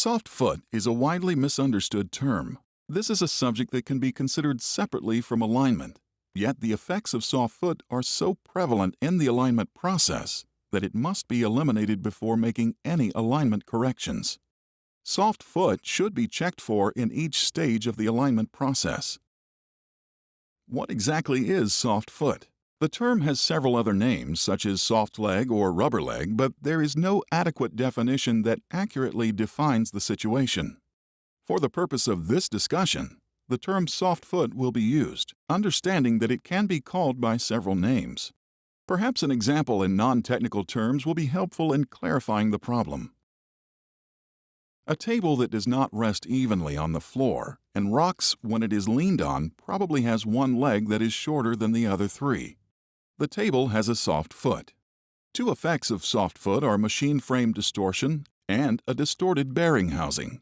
Soft foot is a widely misunderstood term. This is a subject that can be considered separately from alignment, yet the effects of soft foot are so prevalent in the alignment process that it must be eliminated before making any alignment corrections. Soft foot should be checked for in each stage of the alignment process. What exactly is soft foot? The term has several other names, such as soft leg or rubber leg, but there is no adequate definition that accurately defines the situation. For the purpose of this discussion, the term soft foot will be used, understanding that it can be called by several names. Perhaps an example in non-technical terms will be helpful in clarifying the problem. A table that does not rest evenly on the floor and rocks when it is leaned on probably has one leg that is shorter than the other three. The table has a soft foot. Two effects of soft foot are machine frame distortion and a distorted bearing housing.